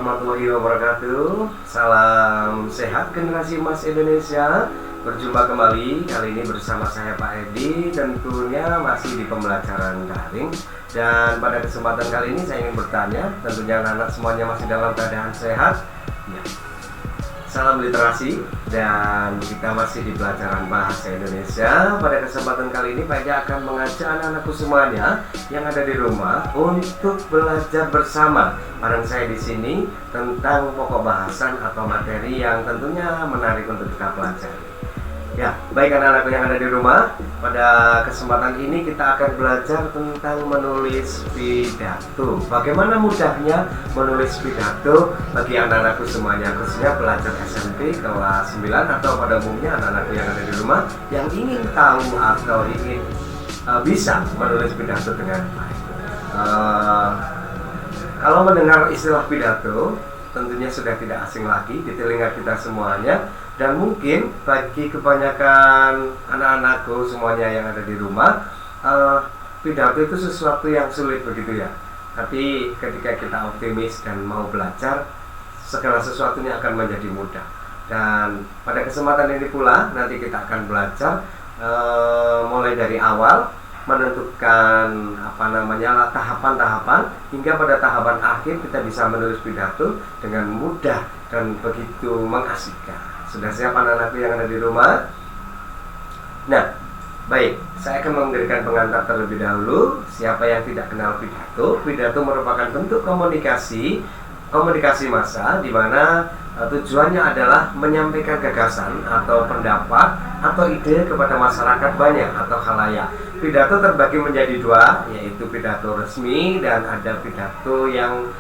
warahmatullahi wabarakatuh. Salam sehat generasi emas Indonesia. Berjumpa kembali kali ini bersama saya Pak Edi. Tentunya masih di pembelajaran daring. Dan pada kesempatan kali ini saya ingin bertanya, tentunya anak-anak semuanya masih dalam keadaan sehat ya. Salam literasi, dan kita masih di pelajaran bahasa Indonesia. Pada kesempatan kali ini Pak Edi akan mengajak anak-anakku semuanya yang ada di rumah untuk belajar bersama bareng saya di sini tentang pokok bahasan atau materi yang tentunya menarik untuk kita pelajari. Ya, baik anak-anakku yang ada di rumah, pada kesempatan ini kita akan belajar tentang menulis pidato. Bagaimana mudahnya menulis pidato bagi anak-anakku semuanya, khususnya pelajar SMP kelas 9 atau pada umumnya anak-anakku yang ada di rumah yang ingin tahu atau ingin bisa menulis pidato dengan baik. Kalau mendengar istilah pidato, tentunya sudah tidak asing lagi di telinga kita semuanya. Dan mungkin bagi kebanyakan anak-anakku semuanya yang ada di rumah, pidato itu sesuatu yang sulit begitu ya. Tapi ketika kita optimis dan mau belajar, segala sesuatunya akan menjadi mudah. Dan pada kesempatan ini pula nanti kita akan belajar mulai dari awal, menentukan tahapan-tahapan hingga pada tahapan akhir kita bisa menulis pidato dengan mudah dan begitu mengasihkan. Sudah siap anak-anakku yang ada di rumah? Nah, baik, saya akan memberikan pengantar terlebih dahulu. Siapa yang tidak kenal pidato? Pidato merupakan bentuk komunikasi massa di mana tujuannya adalah menyampaikan gagasan atau pendapat atau ide kepada masyarakat banyak atau khalayak. Pidato terbagi menjadi dua, yaitu pidato resmi dan ada pidato yang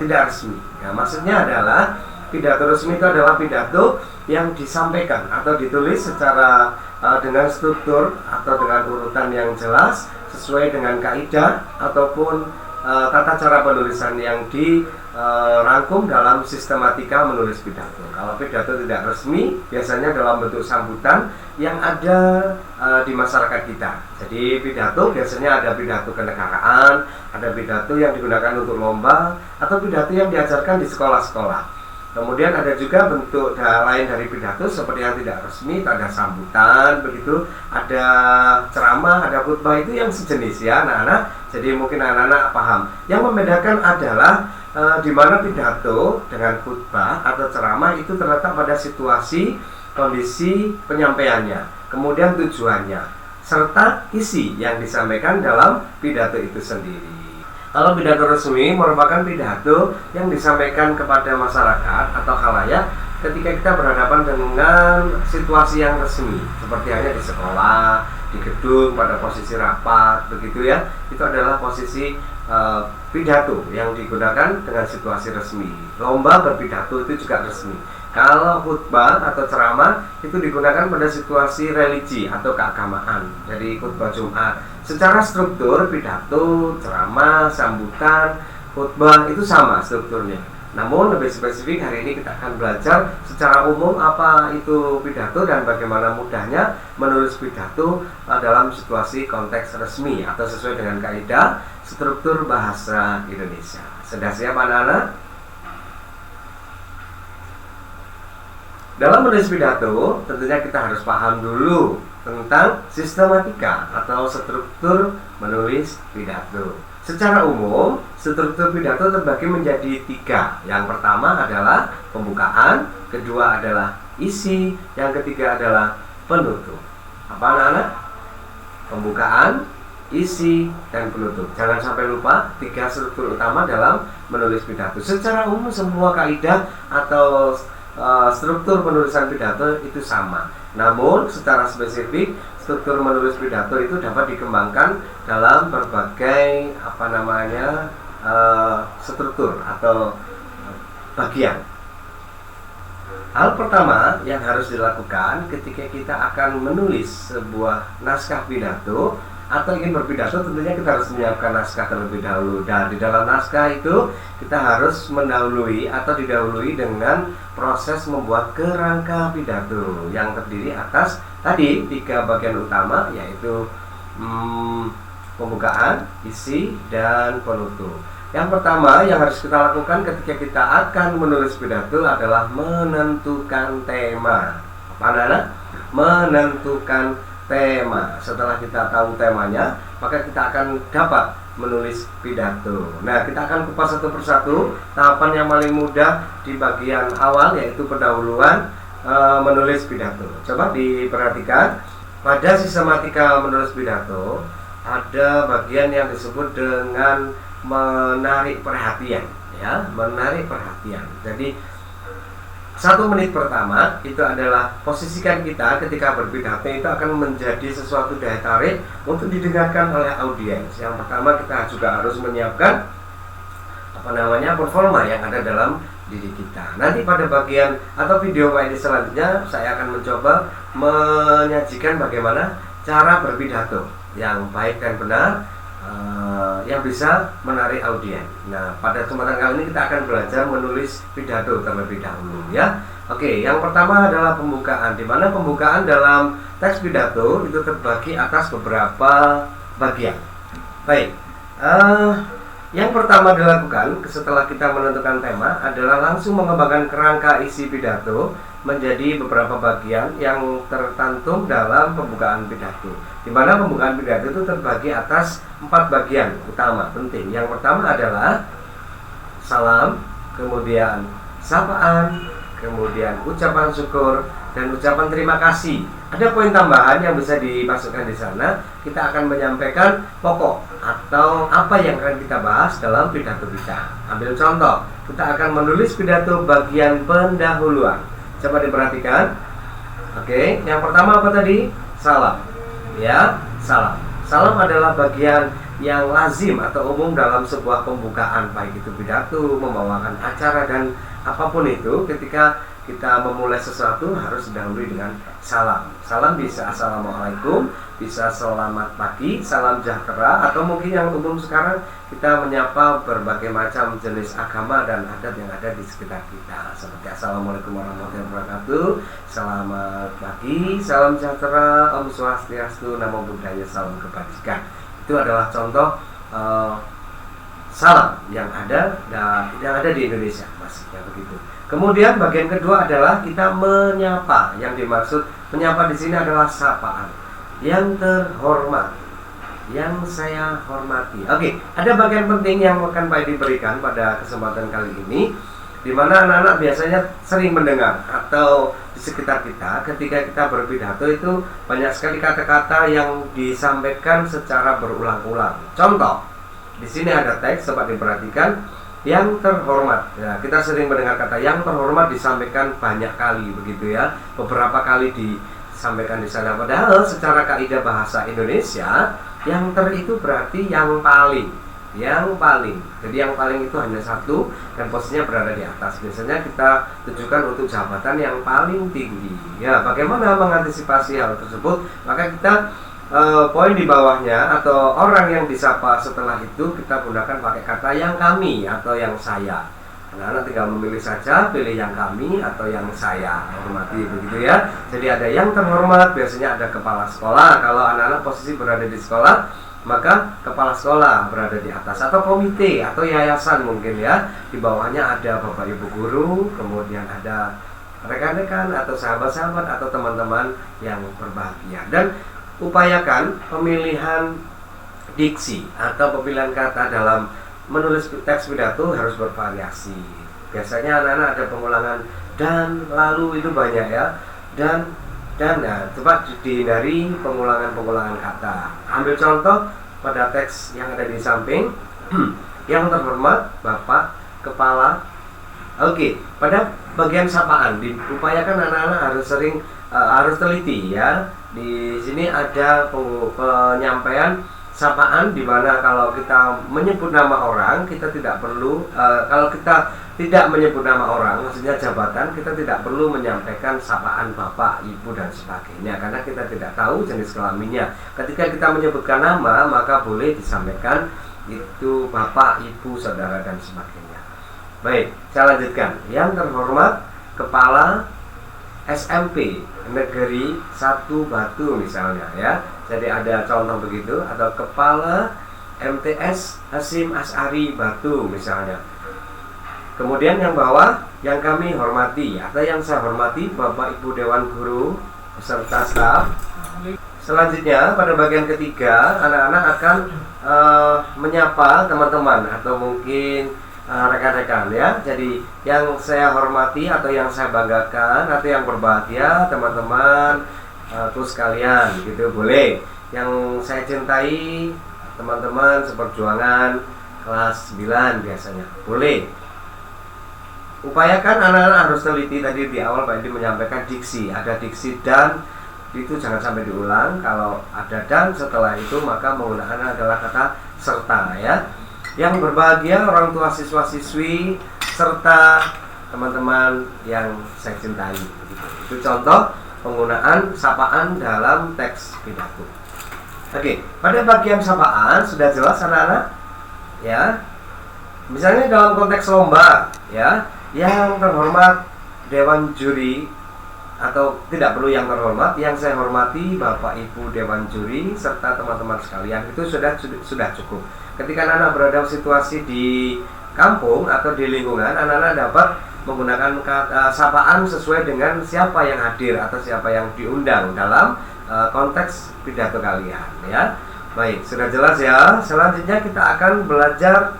tidak resmi. Nah, maksudnya adalah pidato resmi itu adalah pidato yang disampaikan atau ditulis secara dengan struktur atau dengan urutan yang jelas sesuai dengan kaidah ataupun tata cara penulisan yang dirangkum dalam sistematika menulis pidato. Kalau pidato tidak resmi biasanya dalam bentuk sambutan yang ada di masyarakat kita. Jadi pidato biasanya ada pidato kenegaraan, ada pidato yang digunakan untuk lomba, atau pidato yang diajarkan di sekolah-sekolah. Kemudian ada juga bentuk lain dari pidato seperti yang tidak resmi, ada sambutan begitu, ada ceramah, ada khutbah, itu yang sejenis ya anak-anak. Jadi mungkin anak-anak paham. Yang membedakan adalah di mana pidato dengan khutbah atau ceramah itu terletak pada situasi, kondisi penyampaiannya, kemudian tujuannya, serta isi yang disampaikan dalam pidato itu sendiri. Kalau pidato resmi merupakan pidato yang disampaikan kepada masyarakat atau khalayak ketika kita berhadapan dengan situasi yang resmi, seperti hanya di sekolah, di gedung, pada posisi rapat, begitu ya. Itu adalah posisi pidato yang digunakan dengan situasi resmi. Lomba berpidato itu juga resmi. Kalau khutbah atau ceramah itu digunakan pada situasi religi atau keagamaan. Jadi khutbah Jumat. Secara struktur pidato, ceramah, sambutan, khutbah itu sama strukturnya. Namun lebih spesifik hari ini kita akan belajar secara umum apa itu pidato dan bagaimana mudahnya menulis pidato dalam situasi konteks resmi atau sesuai dengan kaidah struktur bahasa Indonesia. Sudah siap anak-anak? Dalam menulis pidato, tentunya kita harus paham dulu tentang sistematika atau struktur menulis pidato. Secara umum, struktur pidato terbagi menjadi 3. Yang pertama adalah pembukaan, kedua adalah isi, yang ketiga adalah penutup. Apa anak-anak? Pembukaan, isi, dan penutup. Jangan sampai lupa 3 struktur utama dalam menulis pidato. Secara umum semua kaidah atau struktur penulisan pidato itu sama. Namun secara spesifik struktur menulis pidato itu dapat dikembangkan dalam berbagai struktur atau bagian. Hal pertama yang harus dilakukan ketika kita akan menulis sebuah naskah pidato atau ingin berpidato, tentunya kita harus menyiapkan naskah terlebih dahulu. Dan di dalam naskah itu kita harus mendahului atau didahului dengan proses membuat kerangka pidato yang terdiri atas tadi 3 bagian utama, yaitu pembukaan, isi, dan penutup. Yang pertama yang harus kita lakukan ketika kita akan menulis pidato adalah menentukan tema. Apa anak-anak? Menentukan tema. Setelah kita tahu temanya, maka kita akan dapat menulis pidato. Nah, kita akan kupas satu persatu. Tahapan yang paling mudah di bagian awal yaitu pendahuluan menulis pidato. Coba diperhatikan, pada sistematika menulis pidato ada bagian yang disebut dengan menarik perhatian, ya, menarik perhatian. Jadi 1 menit pertama itu adalah posisikan kita ketika berpidato itu akan menjadi sesuatu daya tarik untuk didengarkan oleh audiens. Yang pertama kita juga harus menyiapkan performa yang ada dalam diri kita. Nanti pada bagian atau video ini selanjutnya saya akan mencoba menyajikan bagaimana cara berpidato yang baik dan benar, yang bisa menarik audiens. Nah, pada kesempatan kali ini kita akan belajar menulis pidato terlebih dahulu, ya. Oke, yang pertama adalah pembukaan, di mana pembukaan dalam teks pidato itu terbagi atas beberapa bagian. Baik, yang pertama dilakukan setelah kita menentukan tema adalah langsung mengembangkan kerangka isi pidato menjadi beberapa bagian yang tercantum dalam pembukaan pidato. Di mana pembukaan pidato itu terbagi atas 4 bagian utama penting. Yang pertama adalah salam, kemudian sapaan, kemudian ucapan syukur, dan ucapan terima kasih. Ada poin tambahan yang bisa dimasukkan di sana. Kita akan menyampaikan pokok atau apa yang akan kita bahas dalam pidato kita. Ambil contoh, kita akan menulis pidato bagian pendahuluan. Coba diperhatikan. Oke, yang pertama apa tadi? Salam. Ya, salam. Salam adalah bagian yang lazim atau umum dalam sebuah pembukaan, baik itu pidato, membawakan acara, dan apapun itu. Ketika kita memulai sesuatu harus didahului dengan salam. Salam bisa assalamualaikum, bisa selamat pagi, salam sejahtera, atau mungkin yang umum sekarang kita menyapa berbagai macam jenis agama dan adat yang ada di sekitar kita, seperti assalamualaikum warahmatullahi wabarakatuh, selamat pagi, salam sejahtera, om swastiastu, namo buddhaya, salam kebajikan. Itu adalah contoh salam yang ada di Indonesia, masih ya begitu. Kemudian bagian kedua adalah kita menyapa. Yang dimaksud menyapa di sini adalah sapaan. Yang terhormat, yang saya hormati. Oke, ada bagian penting yang akan Pak diberikan pada kesempatan kali ini, di mana anak-anak biasanya sering mendengar atau di sekitar kita ketika kita berpidato itu banyak sekali kata-kata yang disampaikan secara berulang-ulang. Contoh, di sini ada teks, coba diperhatikan. Yang terhormat, ya, kita sering mendengar kata yang terhormat disampaikan banyak kali, begitu ya, beberapa kali disampaikan di sana. Padahal secara kaidah bahasa Indonesia, yang itu berarti yang paling. Jadi yang paling itu hanya satu dan posisinya berada di atas. Biasanya kita tujukan untuk jabatan yang paling tinggi. Ya, bagaimana mengantisipasi hal tersebut? Maka kita poin di bawahnya atau orang yang disapa setelah itu kita gunakan pakai kata yang kami atau yang saya. Anak-anak tinggal memilih saja, pilih yang kami atau yang saya hormati, begitu ya. Jadi ada yang terhormat, biasanya ada kepala sekolah. Kalau anak-anak posisi berada di sekolah, maka kepala sekolah berada di atas, atau komite atau yayasan mungkin ya. Di bawahnya ada bapak ibu guru, kemudian ada rekan-rekan atau sahabat-sahabat atau teman-teman yang berbahagia. Dan upayakan pemilihan diksi atau pemilihan kata dalam menulis teks pidato harus bervariasi. Biasanya anak-anak ada pengulangan dan, lalu, itu banyak ya. Dan nah, coba dihindari pengulangan kata. Ambil contoh pada teks yang ada di samping. Yang terhormat Bapak Kepala. Oke, pada bagian sapaan diupayakan anak-anak harus teliti ya. Di sini ada penyampaian sapaan, di mana kalau kita menyebut nama orang, kita tidak perlu kalau kita tidak menyebut nama orang, maksudnya jabatan, kita tidak perlu menyampaikan sapaan bapak, ibu, dan sebagainya, karena kita tidak tahu jenis kelaminnya. Ketika kita menyebutkan nama, maka boleh disampaikan itu bapak, ibu, saudara, dan sebagainya. Baik, saya lanjutkan. Yang terhormat Kepala SMP Negeri 1 Batu misalnya ya. Jadi ada contoh begitu, atau Kepala MTS Hasyim Asy'ari Batu misalnya. Kemudian yang bawah, yang kami hormati atau yang saya hormati Bapak Ibu Dewan Guru beserta staf. Selanjutnya pada bagian ketiga, anak-anak akan menyapa teman-teman atau mungkin rekan-rekan ya. Jadi yang saya hormati atau yang saya banggakan atau yang berbahagia teman-teman terus kalian gitu boleh. Yang saya cintai teman-teman seperjuangan kelas 9 biasanya boleh. Upayakan anak-anak harus teliti tadi di awal Pak Edi menyampaikan diksi, ada diksi dan itu jangan sampai diulang. Kalau ada dan setelah itu maka menggunakan adalah kata serta ya. Yang berbahagia orang tua siswa-siswi serta teman-teman yang saya cintai. Itu contoh penggunaan sapaan dalam teks pidato. Oke, pada bagian sapaan sudah jelas anak-anak ya. Misalnya dalam konteks lomba ya, yang terhormat Dewan Juri atau tidak perlu yang terhormat, yang saya hormati Bapak Ibu Dewan Juri serta teman-teman sekalian itu sudah cukup. Ketika anak-anak berada situasi di kampung atau di lingkungan, anak-anak dapat menggunakan kata sapaan sesuai dengan siapa yang hadir atau siapa yang diundang dalam konteks pidato kalian ya. Baik, sudah jelas ya. Selanjutnya kita akan belajar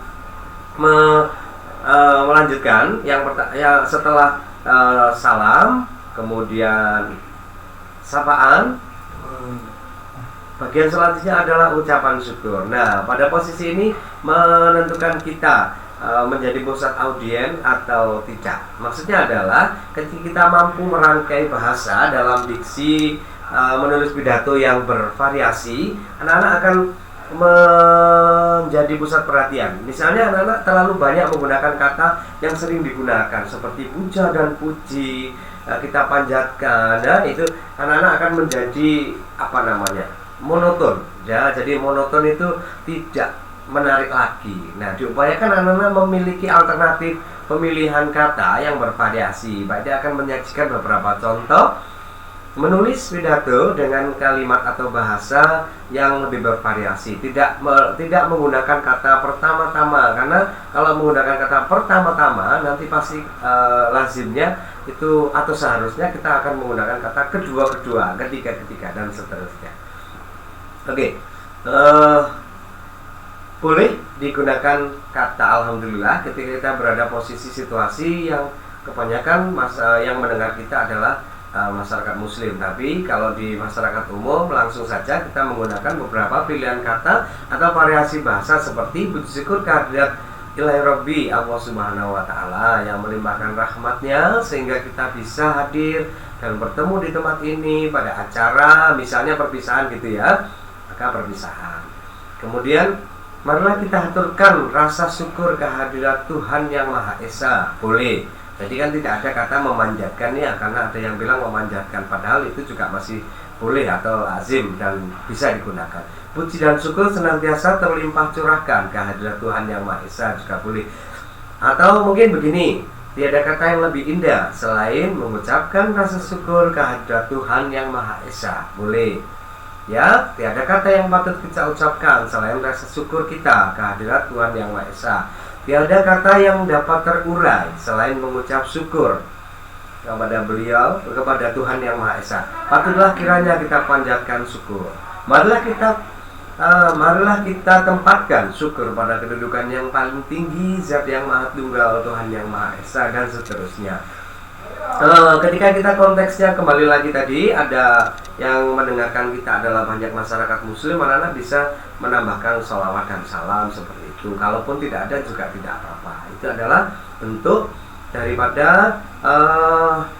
melanjutkan yang setelah salam kemudian sapaan. Bagian selanjutnya adalah ucapan syukur. Nah, pada posisi ini menentukan kita menjadi pusat audien atau tidak. Maksudnya adalah ketika kita mampu merangkai bahasa dalam diksi menulis pidato yang bervariasi, anak-anak akan menjadi pusat perhatian. Misalnya anak-anak terlalu banyak menggunakan kata yang sering digunakan seperti puja dan puji, kita panjatkan. Nah, itu anak-anak akan menjadi monoton. Ya, jadi monoton itu tidak menarik lagi. Nah, diupayakan anak-anak memiliki alternatif pemilihan kata yang bervariasi. Pak Edi akan menyajikan beberapa contoh menulis pidato dengan kalimat atau bahasa yang lebih bervariasi. Tidak menggunakan kata pertama-tama, karena kalau menggunakan kata pertama-tama nanti pasti lazimnya itu atau seharusnya kita akan menggunakan kata kedua-kedua, ketiga-ketiga dan seterusnya. Oke. Boleh digunakan kata alhamdulillah ketika kita berada posisi situasi yang kebanyakan yang mendengar kita adalah masyarakat muslim. Tapi kalau di masyarakat umum langsung saja kita menggunakan beberapa pilihan kata atau variasi bahasa seperti puji syukur kehadirat Ilahi Rabbi Allah Subhanahu wa Ta'ala yang melimpahkan rahmatnya sehingga kita bisa hadir dan bertemu di tempat ini pada acara misalnya perpisahan gitu ya, maka perpisahan. Kemudian marilah kita aturkan rasa syukur kehadirat Tuhan yang Maha Esa. Boleh. Jadi kan tidak ada kata memanjatkan ya, karena ada yang bilang memanjatkan, padahal itu juga masih boleh atau lazim dan bisa digunakan. Puji dan syukur senantiasa terlimpah curahkan kehadirat Tuhan yang Maha Esa juga boleh. Atau mungkin begini, tiada kata yang lebih indah selain mengucapkan rasa syukur kehadirat Tuhan yang Maha Esa. Boleh. Ya, tiada kata yang patut kita ucapkan selain rasa syukur kita kehadirat Tuhan yang Maha Esa. Tiada kata yang dapat terurai selain mengucap syukur kepada beliau, kepada Tuhan yang Maha Esa. Patutlah kiranya kita panjatkan syukur. Marilah kita tempatkan syukur pada kedudukan yang paling tinggi, Zat yang Maha Tunggal, Tuhan yang Maha Esa, dan seterusnya. Ketika kita konteksnya kembali lagi tadi, ada yang mendengarkan kita adalah banyak masyarakat muslim, anak-anak bisa menambahkan sholawat dan salam seperti itu. Kalaupun tidak ada juga tidak apa-apa. Itu adalah bentuk daripada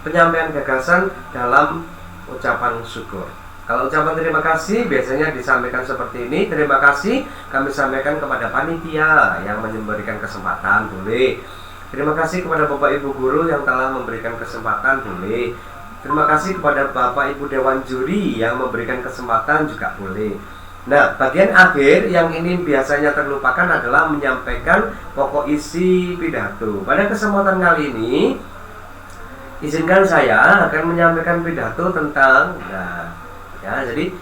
penyampaian gagasan dalam ucapan syukur. Kalau ucapan terima kasih biasanya disampaikan seperti ini. Terima kasih kami sampaikan kepada panitia yang memberikan kesempatan, boleh. Terima kasih kepada Bapak Ibu Guru yang telah memberikan kesempatan, boleh. Terima kasih kepada Bapak Ibu Dewan Juri yang memberikan kesempatan, juga boleh. Nah, bagian akhir yang ini biasanya terlupakan adalah menyampaikan pokok isi pidato. Pada kesempatan kali ini, izinkan saya akan menyampaikan pidato tentang, jadi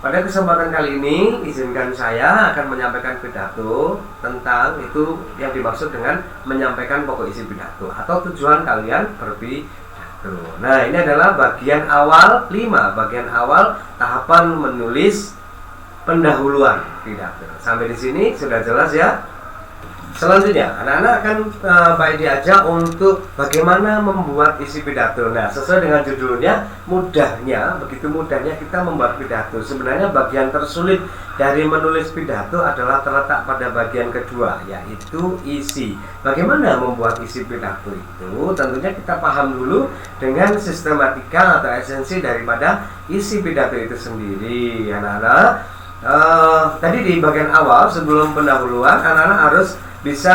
Pada kesempatan kali ini, izinkan saya akan menyampaikan pidato tentang itu yang dimaksud dengan menyampaikan pokok isi pidato atau tujuan kalian berpidato. Nah, ini adalah bagian awal 5, bagian awal tahapan menulis pendahuluan pidato. Sampai di sini sudah jelas ya? Selanjutnya, anak-anak akan baik diajak untuk bagaimana membuat isi pidato. Nah, sesuai dengan judulnya, begitu mudahnya kita membuat pidato. Sebenarnya bagian tersulit dari menulis pidato adalah terletak pada bagian kedua, yaitu isi. Bagaimana membuat isi pidato itu? Tentunya kita paham dulu dengan sistematika atau esensi daripada isi pidato itu sendiri, anak-anak. Tadi di bagian awal sebelum pendahuluan, anak-anak harus bisa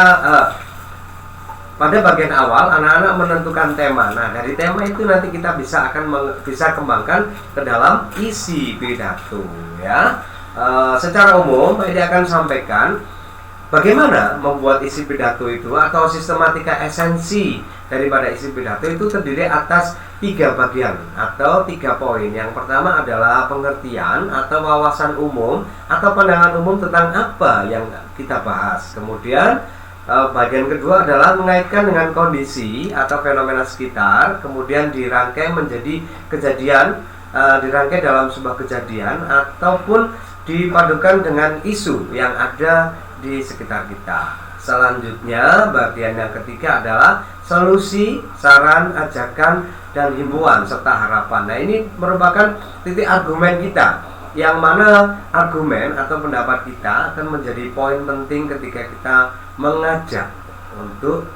pada bagian awal anak-anak menentukan tema. Nah, dari tema itu nanti kita bisa kembangkan ke dalam isi pidato ya. Secara umum ini akan sampaikan bagaimana membuat isi pidato itu atau sistematika esensi daripada isi pidato itu terdiri atas 3 bagian atau 3 poin. Yang pertama adalah pengertian atau wawasan umum atau pandangan umum tentang apa yang kita bahas. Kemudian bagian kedua adalah mengaitkan dengan kondisi atau fenomena sekitar. Kemudian dirangkai menjadi kejadian, dirangkai dalam sebuah kejadian ataupun dipadukan dengan isu yang ada di sekitar kita. Selanjutnya bagian yang ketiga adalah solusi, saran, ajakan, dan himbauan serta harapan. Nah, ini merupakan titik argumen kita, yang mana argumen atau pendapat kita akan menjadi poin penting ketika kita mengajak untuk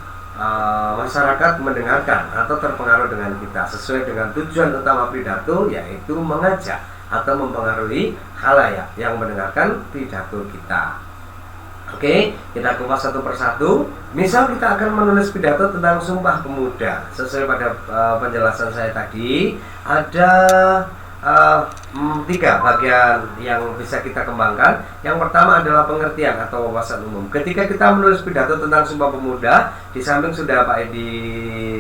masyarakat mendengarkan atau terpengaruh dengan kita sesuai dengan tujuan utama pidato, yaitu mengajak atau mempengaruhi khalayak yang mendengarkan pidato kita. Oke, kita kupas satu persatu. Misal kita akan menulis pidato tentang Sumpah Pemuda. Sesuai pada penjelasan saya tadi, ada 3 bagian yang bisa kita kembangkan. Yang pertama adalah pengertian atau wawasan umum. Ketika kita menulis pidato tentang Sumpah Pemuda, di samping sudah Pak Edi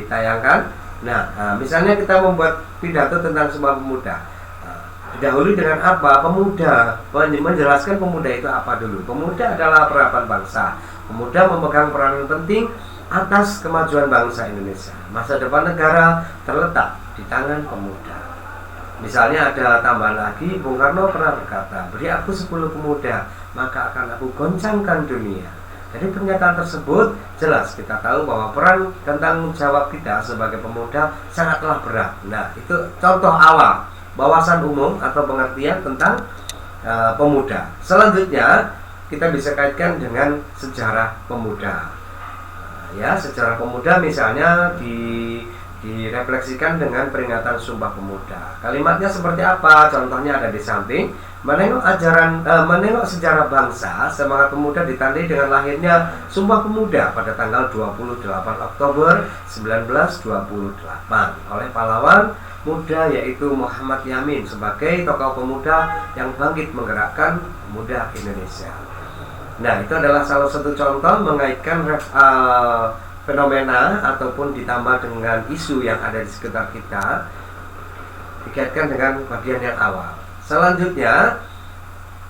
tayangkan. Nah, misalnya kita membuat pidato tentang Sumpah Pemuda. Didahului dengan apa? Pemuda. Menjelaskan pemuda itu apa dulu. Pemuda adalah peradaban bangsa. Pemuda memegang peranan penting atas kemajuan bangsa Indonesia. Masa depan negara terletak di tangan pemuda. Misalnya ada tambahan lagi, Bung Karno pernah berkata, beri aku 10 pemuda, maka akan aku goncangkan dunia. Dari pernyataan tersebut jelas kita tahu bahwa peran dan tanggung jawab kita sebagai pemuda sangatlah berat. Nah, itu contoh awal wawasan umum atau pengertian tentang pemuda. Selanjutnya kita bisa kaitkan dengan sejarah pemuda. Ya, sejarah pemuda misalnya direfleksikan dengan peringatan Sumpah Pemuda. Kalimatnya seperti apa? Contohnya ada di samping. Menengok sejarah bangsa, semangat pemuda ditandai dengan lahirnya Sumpah Pemuda pada tanggal 28 Oktober 1928 oleh pahlawan muda yaitu Muhammad Yamin sebagai tokoh pemuda yang bangkit menggerakkan pemuda Indonesia. Nah, itu adalah salah satu contoh mengaitkan fenomena ataupun ditambah dengan isu yang ada di sekitar kita, dikaitkan dengan bagian yang awal. Selanjutnya,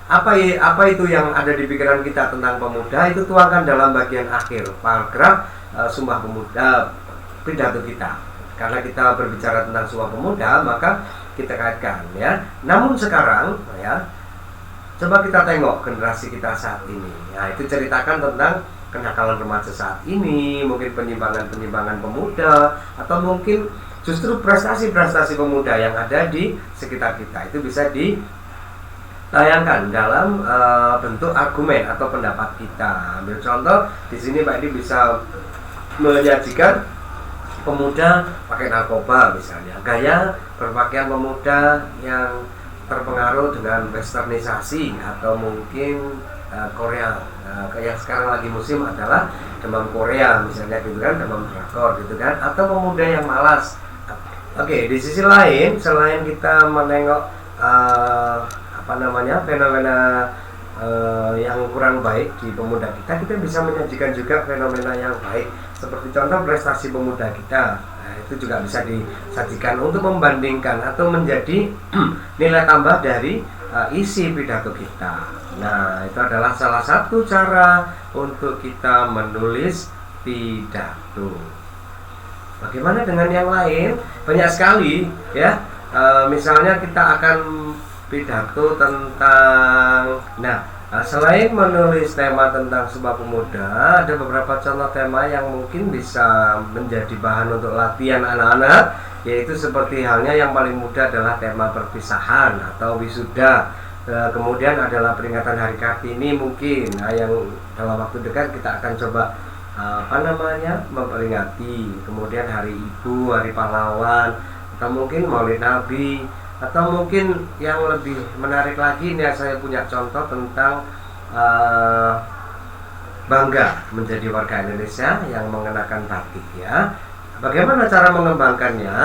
apa itu yang ada di pikiran kita tentang pemuda, itu tuangkan dalam bagian akhir paragraf Sumpah Pemuda pidato kita. Karena kita berbicara tentang Sumpah Pemuda, maka kita kaitkan ya. Namun sekarang ya, coba kita tengok generasi kita saat ini. Nah, itu ceritakan tentang kenakalan remaja saat ini, mungkin penyimpangan pemuda, atau mungkin justru prestasi-prestasi pemuda yang ada di sekitar kita. Itu bisa ditayangkan dalam bentuk argumen atau pendapat kita. Ambil contoh di sini Pak Edi bisa menyajikan pemuda pakai narkoba misalnya, gaya berpakaian pemuda yang terpengaruh dengan westernisasi atau mungkin Korea. Yang sekarang lagi musim adalah demam Korea misalnya gitu kan, demam drakor gitu kan, atau pemuda yang malas. Oke, di sisi lain selain kita menengok fenomena yang kurang baik di pemuda kita bisa menyajikan juga fenomena yang baik. Seperti contoh prestasi pemuda kita, nah, itu juga bisa disajikan untuk membandingkan atau menjadi nilai tambah dari isi pidato kita. Nah, itu adalah salah satu cara untuk kita menulis pidato. Bagaimana dengan yang lain? Banyak sekali ya. Misalnya kita akan pidato tentang, selain menulis tema tentang Sumpah Pemuda, ada beberapa contoh tema yang mungkin bisa menjadi bahan untuk latihan anak-anak, yaitu seperti halnya yang paling mudah adalah tema perpisahan atau wisuda. Kemudian adalah peringatan Hari Kartini mungkin, yang dalam waktu dekat kita akan coba memperingati. Kemudian Hari Ibu, Hari Pahlawan, atau mungkin Maulid Nabi, atau mungkin yang lebih menarik lagi ini saya punya contoh tentang bangga menjadi warga Indonesia yang mengenakan batik ya. Bagaimana cara mengembangkannya?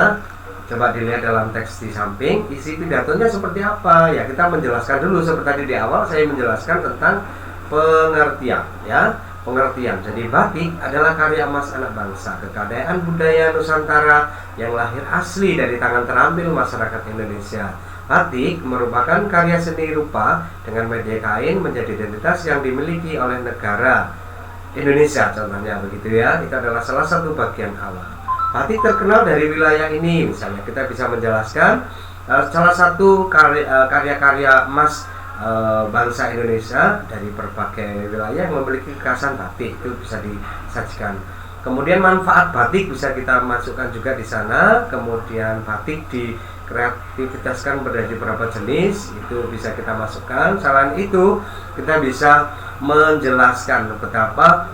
Coba dilihat dalam teks di samping. Isi pidatonya seperti apa? Ya, kita menjelaskan dulu seperti tadi di awal saya menjelaskan tentang pengertian ya. Pengertian. Jadi batik adalah karya emas anak bangsa, kekayaan budaya Nusantara yang lahir asli dari tangan terampil masyarakat Indonesia. Batik merupakan karya seni rupa dengan media kain menjadi identitas yang dimiliki oleh negara Indonesia, contohnya begitu ya. Itu adalah salah satu bagian awal. Batik terkenal dari wilayah ini, misalnya kita bisa menjelaskan salah satu karya-karya emas bangsa Indonesia dari berbagai wilayah yang memiliki kekhasan batik, itu bisa disajikan. Kemudian manfaat batik bisa kita masukkan juga di sana. Kemudian batik dikreativitaskan menjadi beberapa jenis, itu bisa kita masukkan. Selain itu kita bisa menjelaskan betapa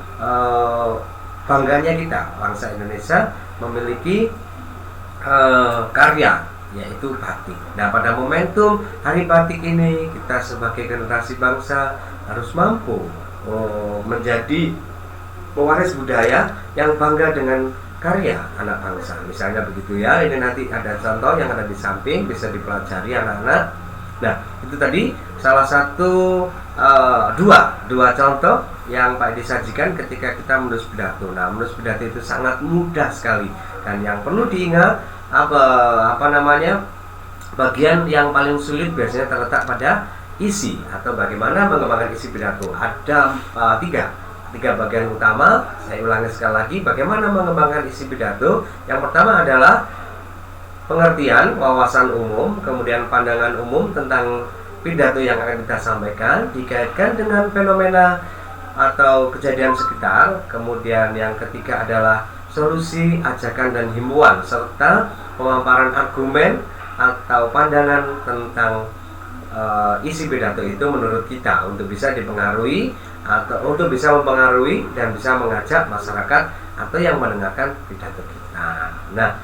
bangganya kita bangsa Indonesia memiliki karya, yaitu batik. Nah, pada momentum Hari Batik ini kita sebagai generasi bangsa harus mampu menjadi pewaris budaya yang bangga dengan karya anak bangsa. Misalnya begitu ya. Ini nanti ada contoh yang ada di samping, bisa dipelajari anak-anak. Nah, itu tadi salah satu dua contoh yang Pak disajikan ketika kita menulis pidato. Nah, menulis pidato itu sangat mudah sekali, dan yang perlu diingat bagian yang paling sulit biasanya terletak pada isi atau bagaimana mengembangkan isi pidato. Ada tiga bagian utama. Saya ulangi sekali lagi, bagaimana mengembangkan isi pidato. Yang pertama adalah pengertian, wawasan umum, kemudian pandangan umum tentang pidato yang akan kita sampaikan, dikaitkan dengan fenomena atau kejadian sekitar. Kemudian yang ketiga adalah solusi, ajakan, dan himbauan, serta pemaparan argumen atau pandangan tentang isi pidato itu menurut kita untuk bisa dipengaruhi atau untuk bisa mempengaruhi dan bisa mengajak masyarakat atau yang mendengarkan pidato kita. Nah,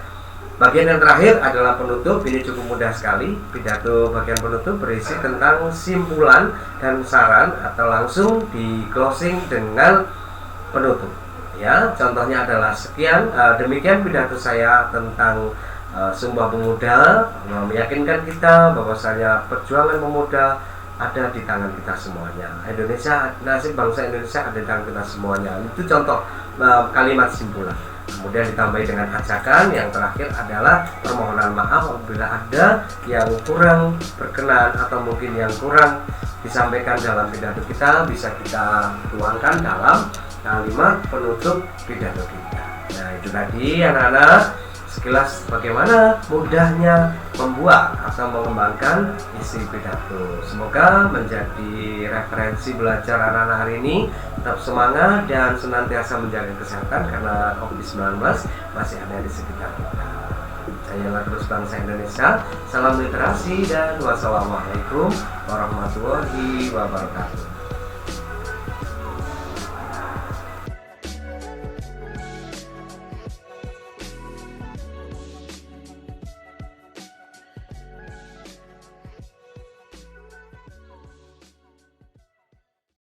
bagian yang terakhir adalah penutup. Ini cukup mudah sekali. Pidato bagian penutup berisi tentang simpulan dan saran atau langsung di closing dengan penutup. Ya, contohnya adalah sekian. Demikian pidato saya tentang Sumpah Pemuda, meyakinkan kita bahwasanya perjuangan pemuda ada di tangan kita semuanya. Indonesia, nasib bangsa Indonesia ada di tangan kita semuanya. Itu contoh kalimat simpulan. Kemudian ditambahi dengan ajakan. Yang terakhir adalah permohonan maaf apabila ada yang kurang berkenan atau mungkin yang kurang disampaikan dalam pidato kita, bisa kita tuangkan dalam kalimat penutup pidato kita. Nah, itu tadi anak-anak sekilas bagaimana mudahnya membuat atau mengembangkan isi pidato. Semoga menjadi referensi belajar anak-anak hari ini. Tetap semangat dan senantiasa menjaga kesehatan karena COVID-19 masih ada di sekitar kita. Sayangilah terus bangsa Indonesia. Salam literasi dan wassalamualaikum warahmatullahi wabarakatuh.